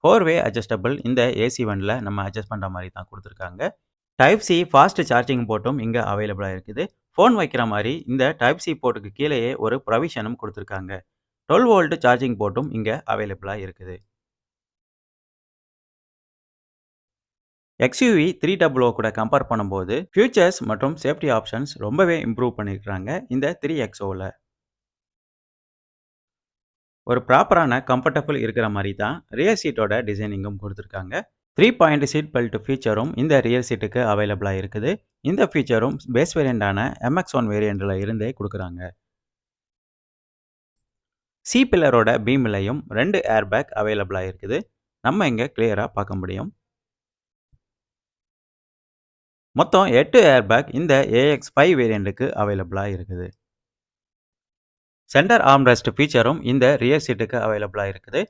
4 வே adjustable இந்த AC வண்டில நம்ம அட்ஜஸ்ட் பண்ற மாரி தான் குடுத்துருக்காங்க. டைப் சி ஃபாஸ்ட் சார்ஜிங் போர்ட்டும் இங்க அவைலபிளா இருக்குது. ஃபோன் வைக்கிற மாரி இந்த டைப் சி போர்ட்டுக்கு கீழயே ஒரு ப்ரொவிஷனும் குடுத்துருக்காங்க. 12 வோல்ட் சார்ஜிங் போர்ட்டும் இங்க அவைலபிளா இருக்குது. XUV 300 கூட கம்பேர் பண்ணும்போது ஃபியூச்சர்ஸ் மற்றும் சேஃப்டி ஆப்ஷன்ஸ் ரொம்பவே இம்ப்ரூவ் பண்ணியிருக்காங்க இந்த 3XOல. ஒரு ப்ராப்பரான கம்ஃபர்டபிள் இருக்கிற மாரி தான் ரியர் சீட்டோட டிசைனிங்கும் குடுத்துருக்காங்க. 3 பாயிண்ட் சீட் பெல்ட் ஃபீச்சரும் இந்த ரியர் சீட்டுக்கு அவைலபிளா இருக்குது. இந்த ஃபீச்சரும் பேஸ் வேரியண்டான MX1 வேரியண்ட்ல இருந்தே குடுக்குறாங்க. சி பில்லரோட பீம்லயும் 2 ஏர் பேக் அவைலபிளா இருக்குது. நம்ம இங்க கிளியரா பார்க்க முடியும். மொத்தம் 8 ஏர் பேக் இந்த AX5 வேரியண்ட்டுக்கு அவைலபிளா இருக்குது. சென்டர் ஆர்ம்ரெஸ்ட் ஃபீச்சரும் இந்த ரியர் சீட்டுக்கு அவைலபிளா இருக்குது.